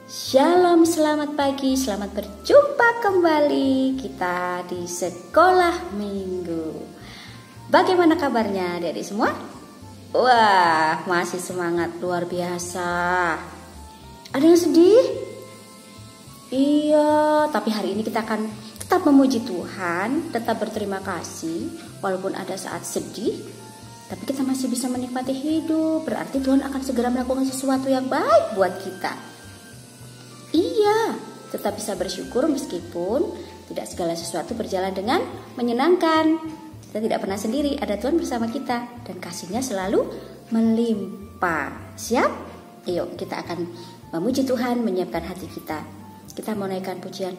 Shalom, selamat pagi, selamat berjumpa kembali kita di sekolah minggu. Bagaimana kabarnya adik-adik semua? Wah, masih semangat luar biasa. Ada yang sedih? Iya, tapi hari ini kita akan tetap memuji Tuhan, tetap berterima kasih. Walaupun ada saat sedih, tapi kita masih bisa menikmati hidup. Berarti Tuhan akan segera melakukan sesuatu yang baik buat kita. Iya, tetap bisa bersyukur meskipun tidak segala sesuatu berjalan dengan menyenangkan. Kita tidak pernah sendiri, ada Tuhan bersama kita dan kasih-Nya selalu melimpah. Siap? Ayo kita akan memuji Tuhan, menyiapkan hati kita. Kita mau naikkan pujian,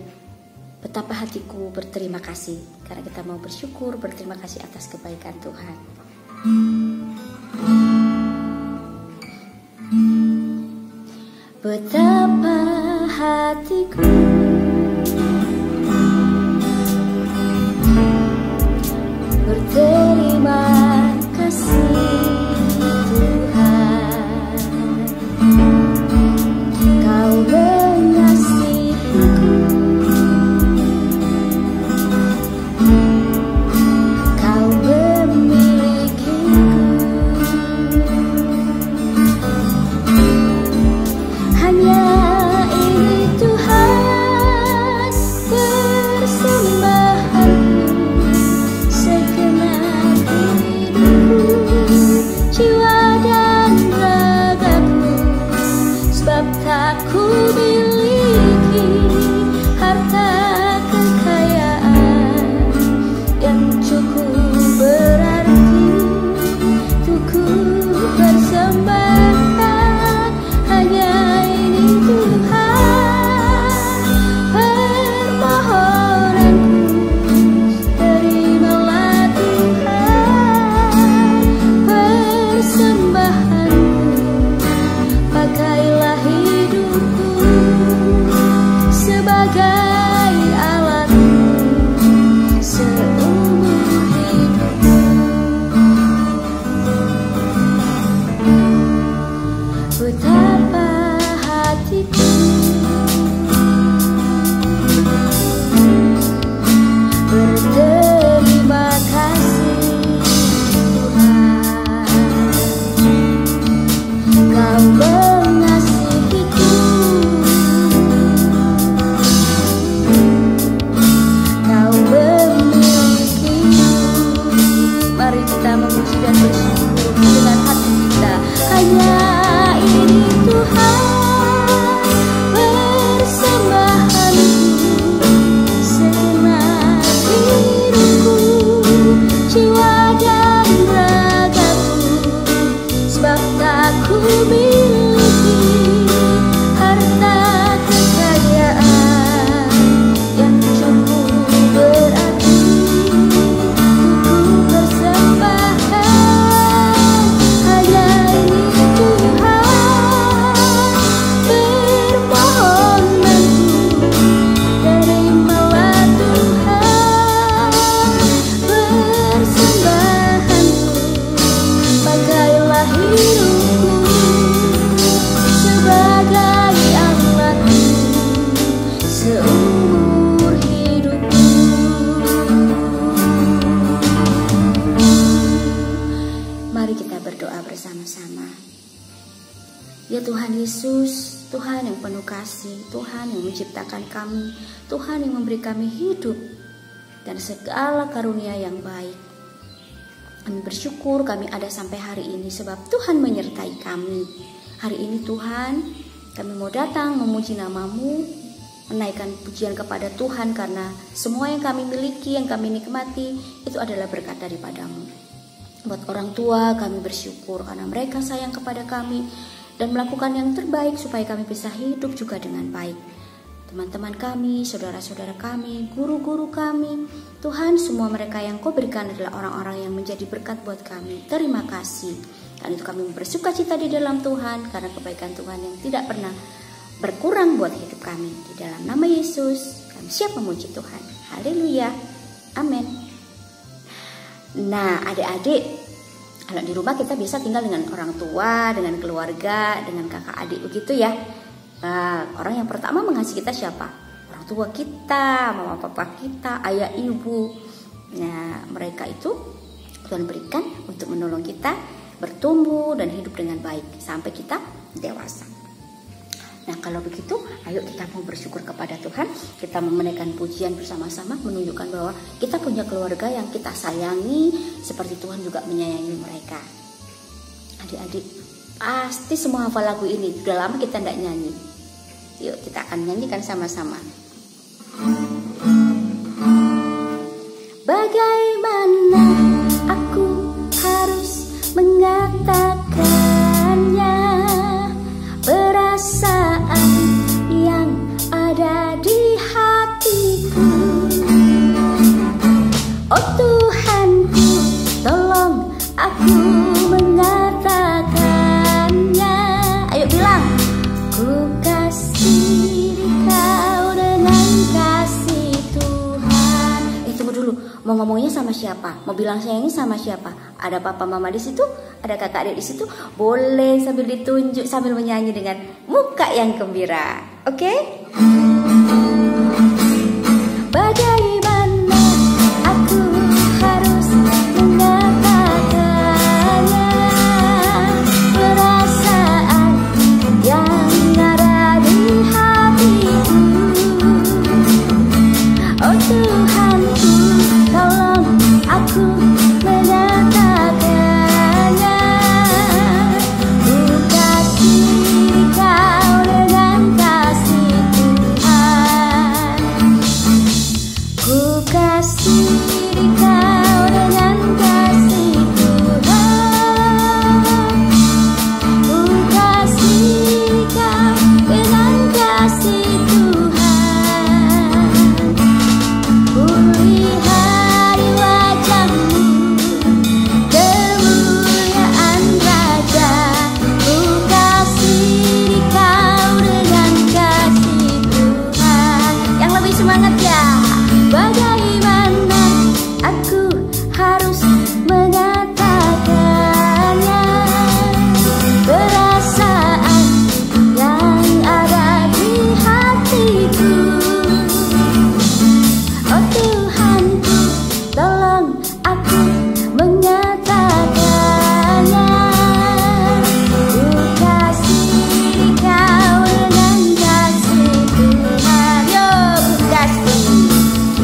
betapa hatiku berterima kasih, karena kita mau bersyukur, berterima kasih atas kebaikan Tuhan. Betapa hatiku berterima kasih Tuhan, Kau mengasihiku, Kau memilikiku. Hanya ini Tuhan persembahanku, segenap hidupku, jiwa dan ragaku. Sebab tak ku miliki harta kekayaan yang cukup berarti untuk ku persembahkan. Hanya ini Tuhan permohonanku, terimalah Tuhan persembahanku. Pakailah hidupku sebagai alatmu seumur hidupku. Betapa hatiku berterima kasih Tuhan, Kau mengasihiku, Kau memilikiku. Mari kita memuji dan bersyukur dengan hati kita. Hanya ini Tuhan persembahanku, segenap hidupku, jiwa dan ragaku. Sebab tak ku miliki harta kekayaan yang cukup berarti untuk ku persembahkan. Hanya ini Tuhan permohonanku, terimalah Tuhan persembahanku. Pakailah hidupku sebagai alatmu seumur hidupku. Mari kita berdoa bersama-sama. Ya Tuhan Yesus, Tuhan yang penuh kasih, Tuhan yang menciptakan kami, Tuhan yang memberi kami hidup dan segala karunia yang baik. Kami bersyukur kami ada sampai hari ini sebab Tuhan menyertai kami. Hari ini Tuhan, kami mau datang memuji nama-Mu, menaikkan pujian kepada Tuhan karena semua yang kami miliki, yang kami nikmati itu adalah berkat daripada-Mu. Buat orang tua kami bersyukur karena mereka sayang kepada kami dan melakukan yang terbaik supaya kami bisa hidup juga dengan baik. Teman-teman kami, saudara-saudara kami, guru-guru kami, Tuhan, semua mereka yang Kau berikan adalah orang-orang yang menjadi berkat buat kami. Terima kasih. Dan itu kami bersuka cita di dalam Tuhan karena kebaikan Tuhan yang tidak pernah berkurang buat hidup kami. Di dalam nama Yesus kami siap memuji Tuhan. Haleluya. Amin. Nah, adik-adik, kalau di rumah kita bisa tinggal dengan orang tua, dengan keluarga, dengan kakak adik begitu ya. Nah, orang yang pertama mengasihi kita siapa? Orang tua kita, mama papa kita, ayah ibu. Nah, mereka itu Tuhan berikan untuk menolong kita bertumbuh dan hidup dengan baik sampai kita dewasa. Nah, kalau begitu, ayo kita mau bersyukur kepada Tuhan. Kita menaikkan pujian bersama-sama, menunjukkan bahwa kita punya keluarga yang kita sayangi seperti Tuhan juga menyayangi mereka. Adik-adik, pasti semua hafal lagu ini. Sudah lama kita tidak nyanyi. Yuk, kita akan nyanyikan sama-sama. Bagaimana aku harus mengatakannya, perasaan yang ada di hatiku. Oh Tuhanku, tolong aku mengatakannya. Ayo bilang, ku kasih Kau dengan kasih Tuhan. Tunggu dulu, mau ngomongnya sama siapa? Mau bilang sayangnya sama siapa? Ada papa mama di situ? Ada kakak adik di situ? Boleh sambil ditunjuk, sambil menyanyi dengan muka yang gembira. Oke? Bagaimana aku harus mengatakannya, perasaan yang ada di hatiku. Oh Tuhanku, tolong aku mengatakannya. Ku kasih Kau dengan kasih Tuhan. Ku kasih Kau dengan kasih Tuhan. Ku kasih Kau dengan kasih Tuhan. Ku lihat di wajah-Mu kemuliaan Raja. Ku kasih Kau dengan kasih Tuhan. Yang lebih semangat ya. Bagaimana aku harus mengatakannya, perasaan yang ada di hatiku. Oh Tuhanku, tolong aku mengatakannya. Ku kasih Kau dengan kasih Tuhan. Yo, ku kasih.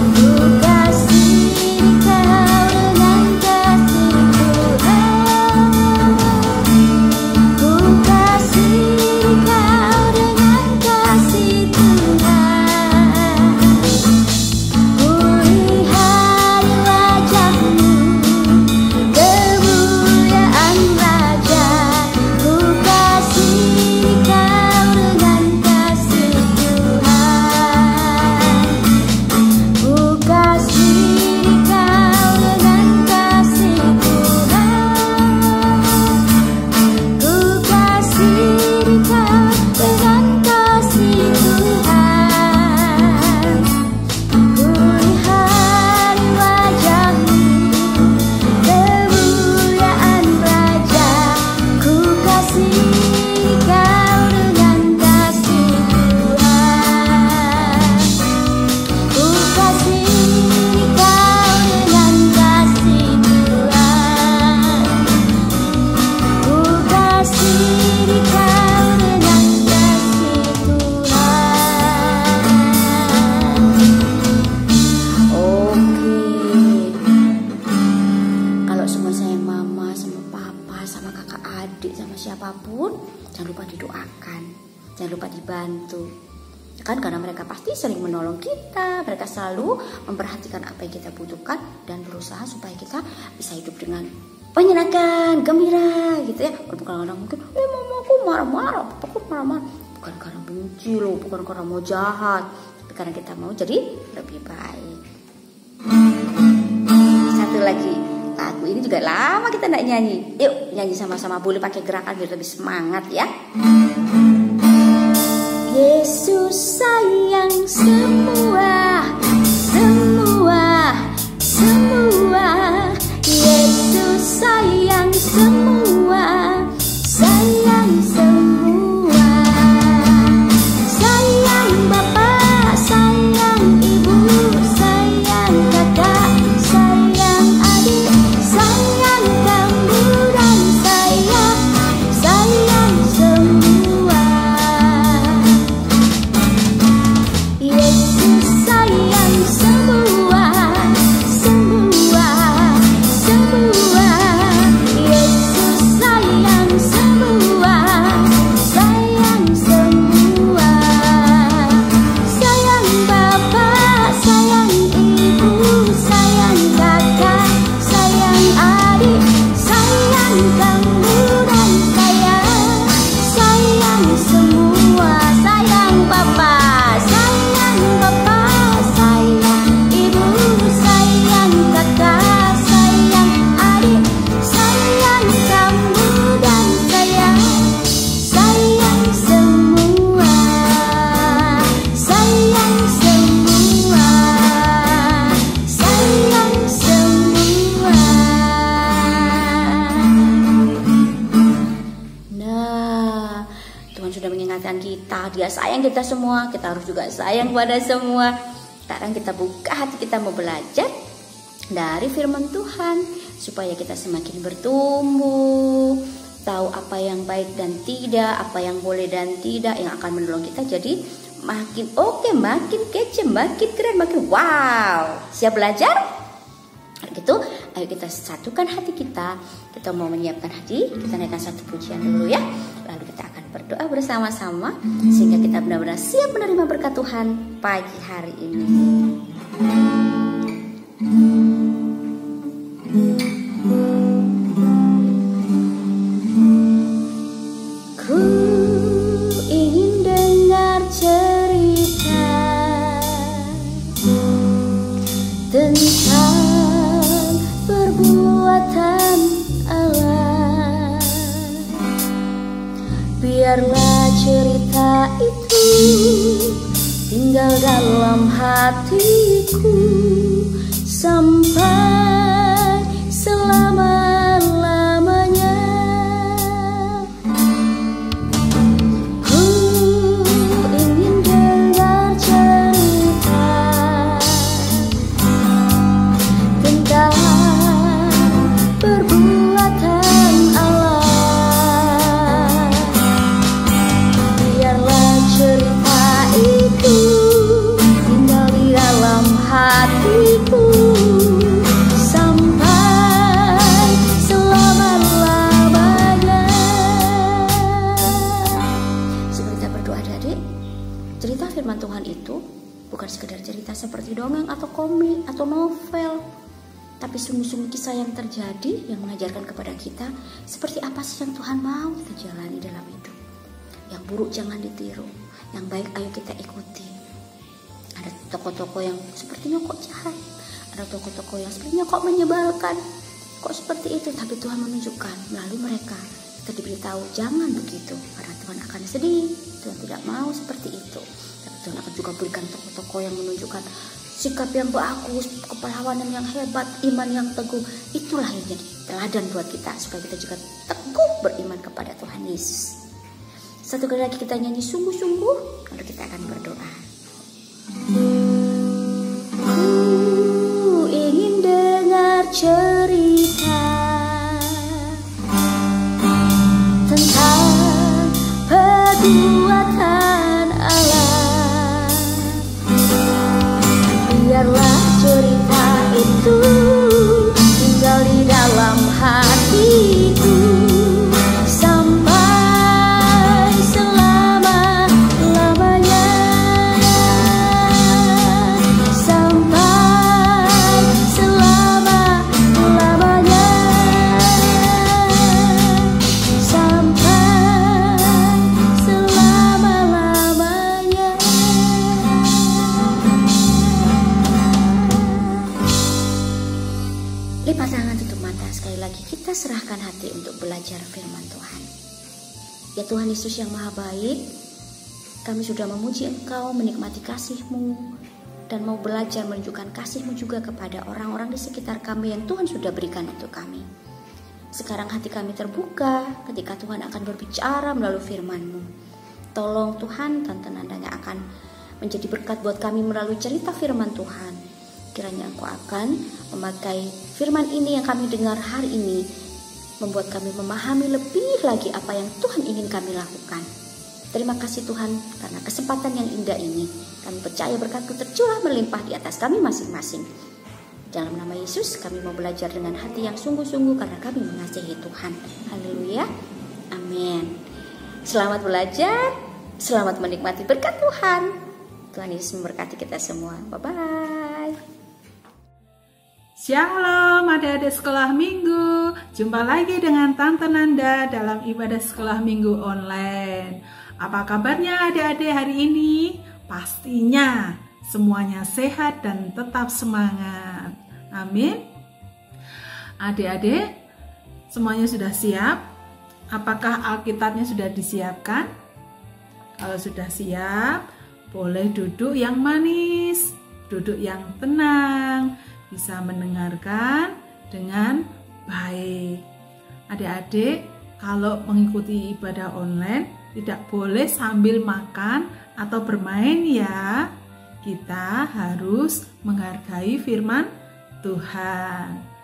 Ku kasih Kau dengan kasih Tuhan. Ku kasih Kau dengan kasih Tuhan. Ku lihat di wajah-Mu kemuliaan Raja. Ku kasih Kau dengan kasih Tuhan. Ku kasih Kau dengan kasih Tuhan. Ku kasih Kau dengan kasih Tuhan. Ku lihat di wajah-Mu kemuliaan Raja. Ku kasih Kau dengan kasih Tuhan. Ku kasih Kau dengan kasih Tuhan. Ku kasih Kau dengan kasih Tuhan. Oke. Kalau semua sayang mama, sama papa, sama kakak adik, sama siapapun, jangan lupa didoakan, jangan lupa dibantu. Kan karena mereka pasti sering menolong kita, mereka selalu memperhatikan apa yang kita butuhkan dan berusaha supaya kita bisa hidup dengan menyenangkan, gembira gitu ya. Bukan karena mungkin, mama aku marah-marah, papaku marah-marah. Bukan karena benci loh, bukan karena mau jahat, tapi karena kita mau jadi lebih baik. Satu lagi, lagu ini juga lama kita tidak nyanyi. Yuk nyanyi sama-sama, boleh pakai gerakan biar lebih semangat ya. Yesus sayang semua, semua, semua. Yesus sayang semua, sayang semua. kita. Dia sayang kita semua, kita harus juga sayang pada semua. Sekarang kita buka hati kita mau belajar dari firman Tuhan supaya kita semakin bertumbuh, tahu apa yang baik dan tidak, apa yang boleh dan tidak, yang akan menolong kita jadi makin oke, makin kece, makin keren, makin wow. Siap belajar? Gitu, ayo kita satukan hati kita. Kita mau menyiapkan hati, kita naikkan satu pujian dulu ya. Lalu kita akan berdoa bersama-sama sehingga kita benar-benar siap menerima berkat Tuhan pagi hari ini. Ku ingin dengar cerita tentang perbuatan Allah. Biarlah cerita itu tinggal dalam hatiku sampai selama-lamanya. Ku ingin dengar cerita tentang perbuatan Allah. Biarlah cerita itu tinggal di dalam hatiku sampai selama-lamanya. Sebelum kita berdoa adik-adik, cerita firman Tuhan itu bukan sekedar cerita seperti dongeng atau komik atau novel, tapi sungguh-sungguh kisah yang terjadi yang mengajarkan kepada kita seperti apa sih yang Tuhan mau kita jalani dalam hidup. Yang buruk jangan ditiru, yang baik ayo kita ikuti. Ada tokoh-tokoh yang sepertinya kok jahat, ada tokoh-tokoh yang sepertinya kok menyebalkan, kok seperti itu, tapi Tuhan menunjukkan melalui mereka kita diberitahu jangan begitu, karena Tuhan akan sedih. Tuhan tidak mau seperti itu. Tapi Tuhan akan juga berikan tokoh-tokoh yang menunjukkan sikap yang bagus, kepahlawanan yang hebat, iman yang teguh. Itulah yang jadi teladan buat kita supaya kita juga teguh beriman kepada Tuhan Yesus. Satu kali lagi kita nyanyi sungguh-sungguh, lalu kita akan berdoa. Ku ingin dengar cerita tentang perbuatan Allah. Biarlah cerita itu tinggal di dalam hatiku sampai selama-lamanya. Sampai selama-lamanya. Sampai selama-lamanya. Lipat tangan, tutup mata. Sekali lagi kita serahkan hati untuk belajar firman Tuhan. Ya Tuhan Yesus yang maha baik, kami sudah memuji Engkau, menikmati kasih-Mu, dan mau belajar menunjukkan kasih-Mu juga kepada orang-orang di sekitar kami yang Tuhan sudah berikan untuk kami. Sekarang hati kami terbuka ketika Tuhan akan berbicara melalui firman-Mu. Tolong Tuhan, tanda-tandanya akan menjadi berkat buat kami melalui cerita firman Tuhan. Kiranya Engkau akan memakai firman ini yang kami dengar hari ini, membuat kami memahami lebih lagi apa yang Tuhan ingin kami lakukan. Terima kasih Tuhan karena kesempatan yang indah ini. Kami percaya berkat-Mu tercurah melimpah di atas kami masing-masing. Dalam nama Yesus kami mau belajar dengan hati yang sungguh-sungguh karena kami mengasihi Tuhan. Haleluya. Amin. Selamat belajar, selamat menikmati berkat Tuhan. Tuhan Yesus memberkati kita semua. Bye-bye. Shalom adik-adik sekolah minggu. Jumpa lagi dengan Tante Nanda dalam ibadah sekolah minggu online. Apa kabarnya adik-adik hari ini? Pastinya semuanya sehat dan tetap semangat. Amin. Adik-adik semuanya sudah siap? Apakah Alkitabnya sudah disiapkan? Kalau sudah siap, boleh duduk yang manis, duduk yang tenang, bisa mendengarkan dengan baik. Adik-adik, kalau mengikuti ibadah online, tidak boleh sambil makan atau bermain ya. Kita harus menghargai firman Tuhan.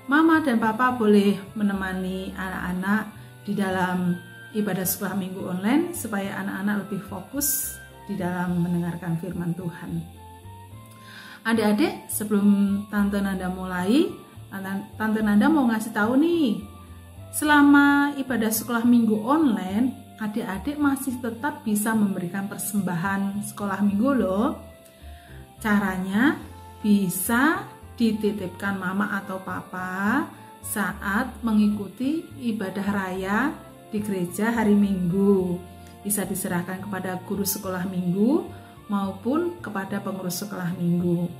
Mama dan Papa boleh menemani anak-anak di dalam ibadah sekolah minggu online supaya anak-anak lebih fokus di dalam mendengarkan firman Tuhan. Adik-adik, sebelum Tante Nanda mulai, Tante Nanda mau ngasih tahu nih, selama ibadah sekolah minggu online, adik-adik masih tetap bisa memberikan persembahan sekolah minggu loh. Caranya bisa dititipkan mama atau papa saat mengikuti ibadah raya di gereja hari Minggu. Bisa diserahkan kepada guru sekolah minggu maupun kepada pengurus sekolah minggu.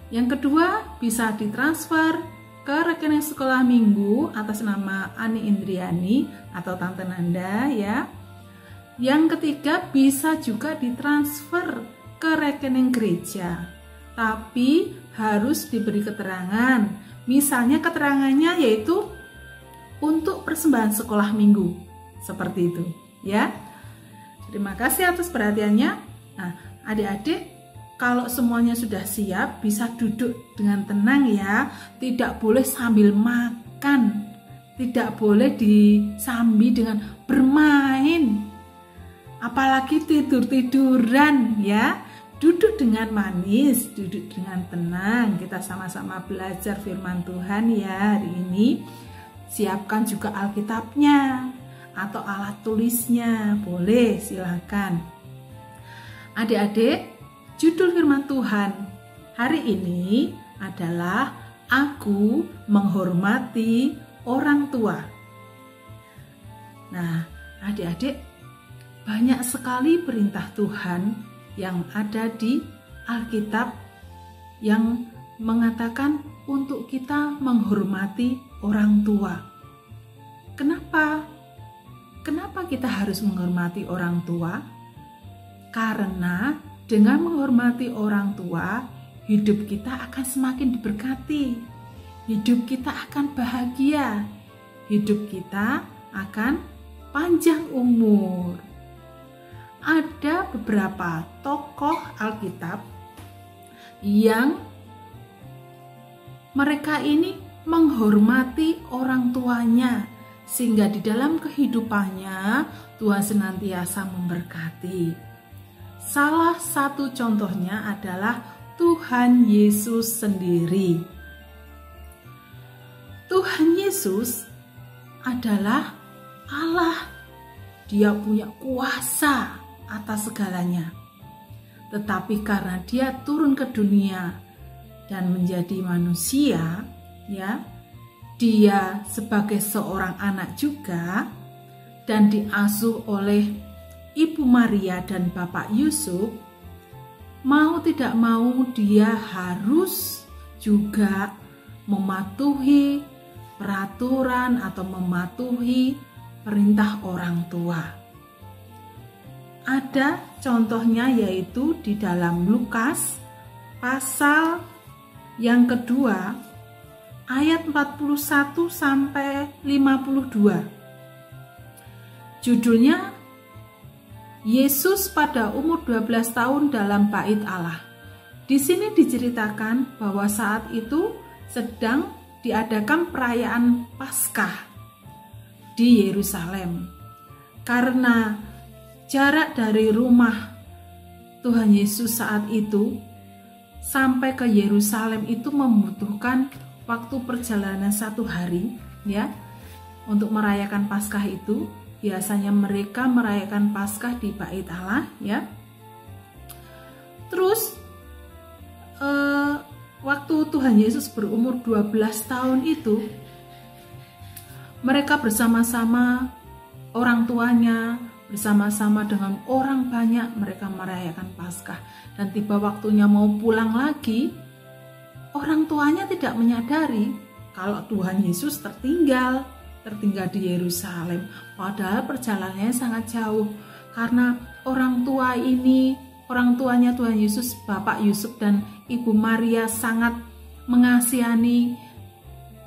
Yang kedua, bisa ditransfer ke rekening sekolah minggu atas nama Ani Indriani atau Tante Nanda ya. Yang ketiga, bisa juga ditransfer ke rekening gereja, tapi harus diberi keterangan. Misalnya keterangannya yaitu untuk persembahan sekolah minggu, seperti itu ya. Terima kasih atas perhatiannya. Nah, adik-adik, kalau semuanya sudah siap, bisa duduk dengan tenang ya. Tidak boleh sambil makan, tidak boleh disambi dengan bermain, apalagi tidur-tiduran ya. Duduk dengan manis, duduk dengan tenang. Kita sama-sama belajar firman Tuhan ya hari ini. Siapkan juga Alkitabnya atau alat tulisnya, boleh, silakan. Adik-adik, judul firman Tuhan hari ini adalah Aku menghormati orang tua. Nah, adik-adik, banyak sekali perintah Tuhan yang ada di Alkitab yang mengatakan untuk kita menghormati orang tua. Kenapa? Kenapa kita harus menghormati orang tua? Karena dengan menghormati orang tua, hidup kita akan semakin diberkati. Hidup kita akan bahagia. Hidup kita akan panjang umur. Ada beberapa tokoh Alkitab yang mereka ini menghormati orang tuanya, sehingga di dalam kehidupannya Tuhan senantiasa memberkati. Salah satu contohnya adalah Tuhan Yesus sendiri. Tuhan Yesus adalah Allah. Dia punya kuasa atas segalanya. Tetapi karena dia turun ke dunia dan menjadi manusia, ya, dia sebagai seorang anak juga dan diasuh oleh Ibu Maria dan Bapak Yusuf, mau tidak mau dia harus juga mematuhi peraturan atau mematuhi perintah orang tua. Ada contohnya yaitu di dalam Lukas pasal yang kedua ayat 41 sampai 52. Judulnya Yesus pada umur 12 tahun dalam bait Allah. Di sini diceritakan bahwa saat itu sedang diadakan perayaan Paskah di Yerusalem. Karena jarak dari rumah Tuhan Yesus saat itu sampai ke Yerusalem itu membutuhkan waktu perjalanan 1 hari ya. Untuk merayakan Paskah itu biasanya mereka merayakan Paskah di bait Allah ya. Terus waktu Tuhan Yesus berumur 12 tahun itu, mereka bersama-sama orang tuanya, bersama-sama dengan orang banyak mereka merayakan Paskah. Dan tiba waktunya mau pulang lagi, orang tuanya tidak menyadari kalau Tuhan Yesus tertinggal di Yerusalem. Padahal perjalanannya sangat jauh. Karena orang tuanya Tuhan Yesus, Bapak Yusuf dan Ibu Maria sangat mengasihi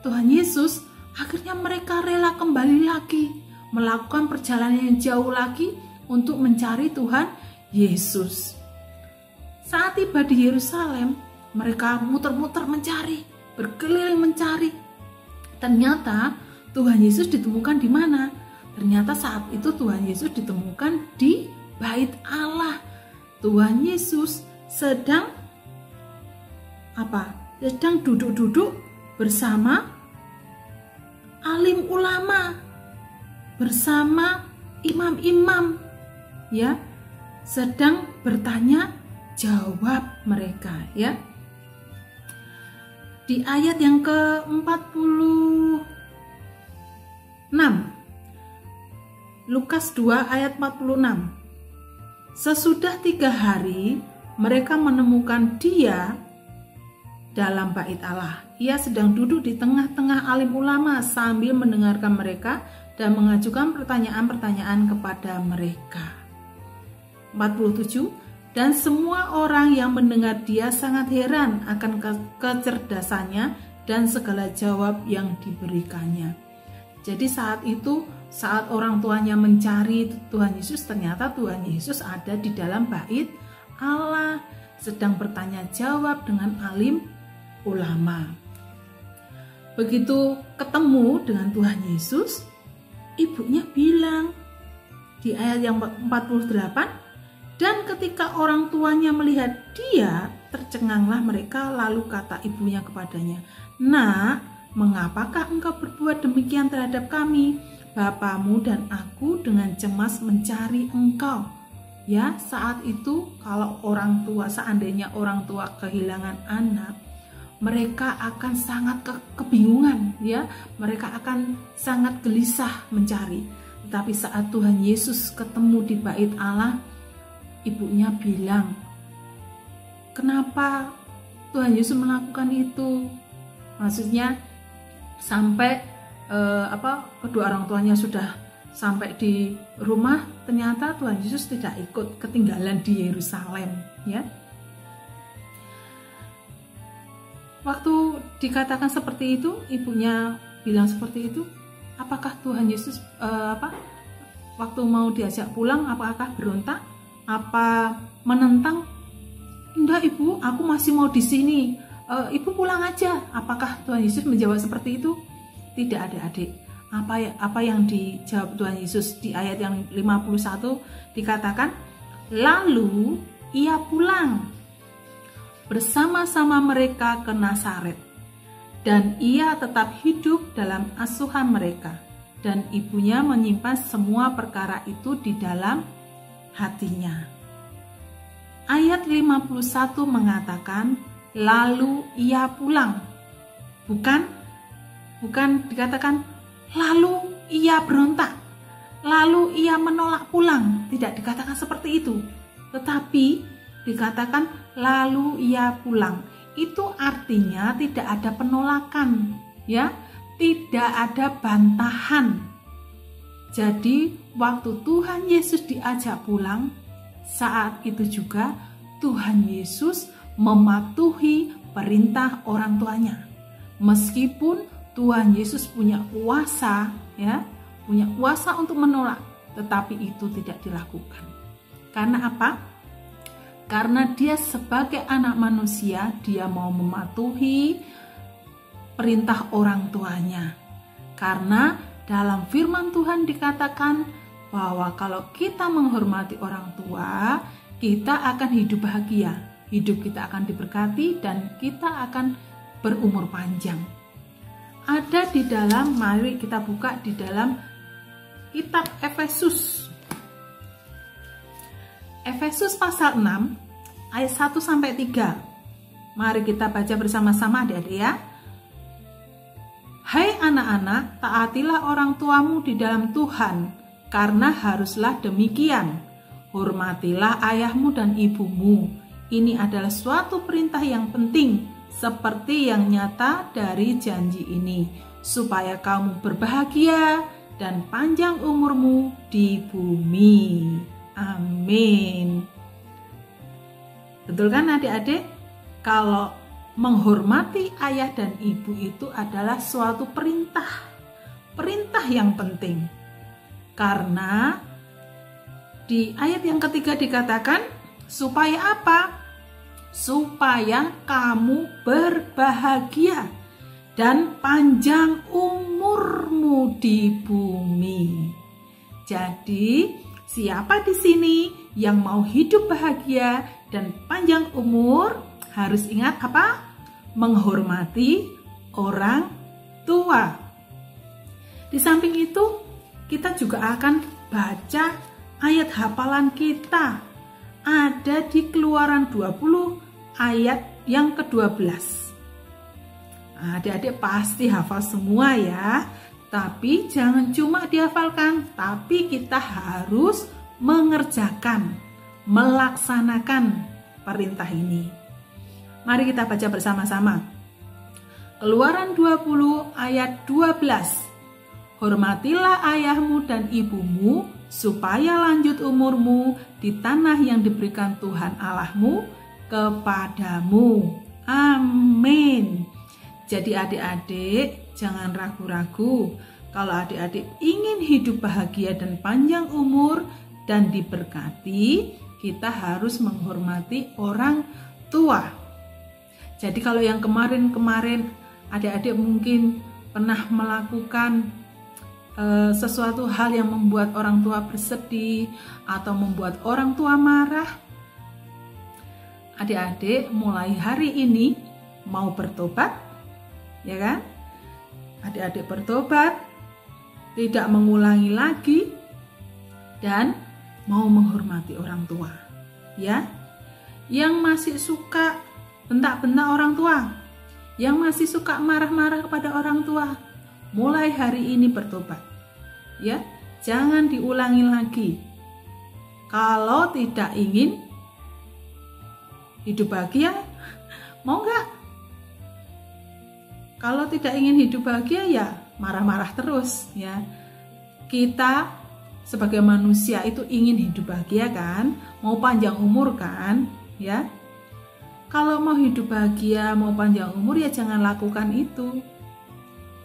Tuhan Yesus. Akhirnya mereka rela kembali lagi melakukan perjalanan yang jauh lagi untuk mencari Tuhan Yesus. Saat tiba di Yerusalem, mereka muter-muter mencari, berkeliling mencari. Ternyata Tuhan Yesus ditemukan di mana? Ternyata saat itu Tuhan Yesus ditemukan di Bait Allah. Tuhan Yesus sedang duduk-duduk bersama alim ulama, bersama imam-imam, ya, sedang bertanya jawab mereka, ya. Di ayat yang ke-46, Lukas 2 ayat 46. Sesudah 3 hari mereka menemukan dia dalam bait Allah. Ia sedang duduk di tengah-tengah alim ulama sambil mendengarkan mereka dan mengajukan pertanyaan-pertanyaan kepada mereka. 47. Dan semua orang yang mendengar dia sangat heran akan kecerdasannya dan segala jawab yang diberikannya. Jadi saat itu, saat orang tuanya mencari Tuhan Yesus, ternyata Tuhan Yesus ada di dalam bait Allah, sedang bertanya jawab dengan alim ulama. Begitu ketemu dengan Tuhan Yesus, ibunya bilang di ayat yang 48, dan ketika orang tuanya melihat dia, tercenganglah mereka, lalu kata ibunya kepadanya, "Nak, mengapakah engkau berbuat demikian terhadap kami? Bapamu dan aku dengan cemas mencari engkau." Ya, saat itu kalau orang tua, seandainya orang tua kehilangan anak, mereka akan sangat kebingungan, ya. Mereka akan sangat gelisah mencari. Tetapi saat Tuhan Yesus ketemu di bait Allah, ibunya bilang, "Kenapa Tuhan Yesus melakukan itu?" Maksudnya sampai kedua orang tuanya sudah sampai di rumah, ternyata Tuhan Yesus tidak ikut, ketinggalan di Yerusalem, ya. Waktu dikatakan seperti itu, ibunya bilang seperti itu, apakah Tuhan Yesus waktu mau diajak pulang, apakah berontak? Apa menentang? "Enggak, Ibu, aku masih mau di sini. Ibu pulang aja." Apakah Tuhan Yesus menjawab seperti itu? Tidak, adik-adik. Apa yang dijawab Tuhan Yesus di ayat yang 51 dikatakan, "Lalu ia pulang bersama-sama mereka ke Nazaret, dan ia tetap hidup dalam asuhan mereka, dan ibunya menyimpan semua perkara itu di dalam hatinya." Ayat 51 mengatakan, "Lalu ia pulang." Bukan dikatakan, "Lalu ia berontak, lalu ia menolak pulang." Tidak dikatakan seperti itu. Tetapi dikatakan, "Lalu ia pulang." Itu artinya tidak ada penolakan, ya. Tidak ada bantahan. Jadi waktu Tuhan Yesus diajak pulang, saat itu juga Tuhan Yesus mematuhi perintah orang tuanya. Meskipun Tuhan Yesus punya kuasa, ya, punya kuasa untuk menolak, tetapi itu tidak dilakukan. Karena apa? Karena dia sebagai anak manusia, dia mau mematuhi perintah orang tuanya. Karena dalam firman Tuhan dikatakan bahwa kalau kita menghormati orang tua, kita akan hidup bahagia, hidup kita akan diberkati, dan kita akan berumur panjang. Ada di dalam, mari kita buka di dalam kitab Efesus. Efesus pasal 6 ayat 1-3. Mari kita baca bersama-sama, adik-adik, ya. "Hai anak-anak, taatilah orang tuamu di dalam Tuhan, karena haruslah demikian. Hormatilah ayahmu dan ibumu. Ini adalah suatu perintah yang penting, seperti yang nyata dari janji ini, supaya kamu berbahagia dan panjang umurmu di bumi." Amin. Betul kan adik-adik? Kalau menghormati ayah dan ibu itu adalah suatu perintah yang penting. Karena di ayat yang ketiga dikatakan, supaya apa? Supaya kamu berbahagia dan panjang umurmu di bumi. Jadi, siapa di sini yang mau hidup bahagia dan panjang umur harus ingat apa? Menghormati orang tua. Di samping itu, kita juga akan baca ayat hafalan kita. Ada di Keluaran 20 ayat yang ke-12. Adik-adik pasti hafal semua ya. Tapi jangan cuma dihafalkan, tapi kita harus mengerjakan, melaksanakan perintah ini. Mari kita baca bersama-sama. Keluaran 20 ayat 12. Hormatilah ayahmu dan ibumu supaya lanjut umurmu di tanah yang diberikan Tuhan Allahmu kepadamu. Amin. Jadi adik-adik jangan ragu-ragu. Kalau adik-adik ingin hidup bahagia dan panjang umur dan diberkati, kita harus menghormati orang tua. Jadi kalau yang kemarin-kemarin adik-adik mungkin pernah melakukan sesuatu hal yang membuat orang tua bersedih atau membuat orang tua marah, adik-adik mulai hari ini mau bertobat, ya kan? Adik-adik bertobat, tidak mengulangi lagi, dan mau menghormati orang tua, ya. Yang masih suka bentak-bentak orang tua, yang masih suka marah-marah kepada orang tua, mulai hari ini bertobat, ya. Jangan diulangi lagi. Kalau tidak ingin hidup bahagia, mau nggak? Kalau tidak ingin hidup bahagia ya marah-marah terus ya. Kita sebagai manusia itu ingin hidup bahagia kan, mau panjang umur kan, ya. Kalau mau hidup bahagia, mau panjang umur ya jangan lakukan itu.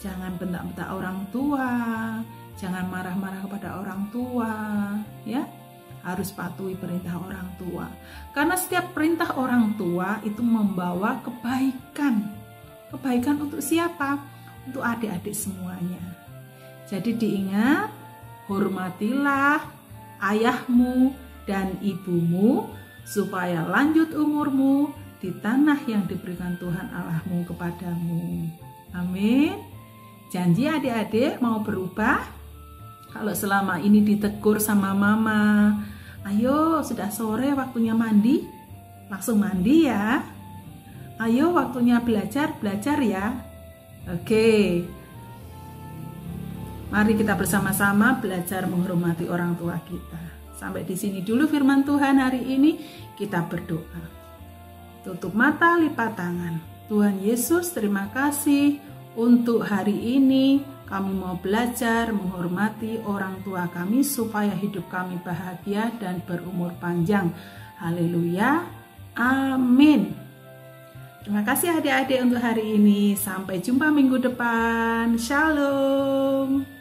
Jangan bentak-bentak orang tua, jangan marah-marah kepada orang tua, ya. Harus patuhi perintah orang tua. Karena setiap perintah orang tua itu membawa kebaikan. Kebaikan untuk siapa? Untuk adik-adik semuanya. Jadi diingat, hormatilah ayahmu dan ibumu supaya lanjut umurmu di tanah yang diberikan Tuhan Allahmu kepadamu. Amin. Janji adik-adik mau berubah? Kalau selama ini ditegur sama mama, ayo sudah sore waktunya mandi, langsung mandi ya. Ayo waktunya belajar ya. Oke. Mari kita bersama-sama belajar menghormati orang tua kita. Sampai di sini dulu firman Tuhan hari ini. Kita berdoa. Tutup mata, lipat tangan. Tuhan Yesus, terima kasih untuk hari ini. Kami mau belajar menghormati orang tua kami supaya hidup kami bahagia dan berumur panjang. Haleluya. Amin. Terima kasih adik-adik untuk hari ini. Sampai jumpa minggu depan. Shalom.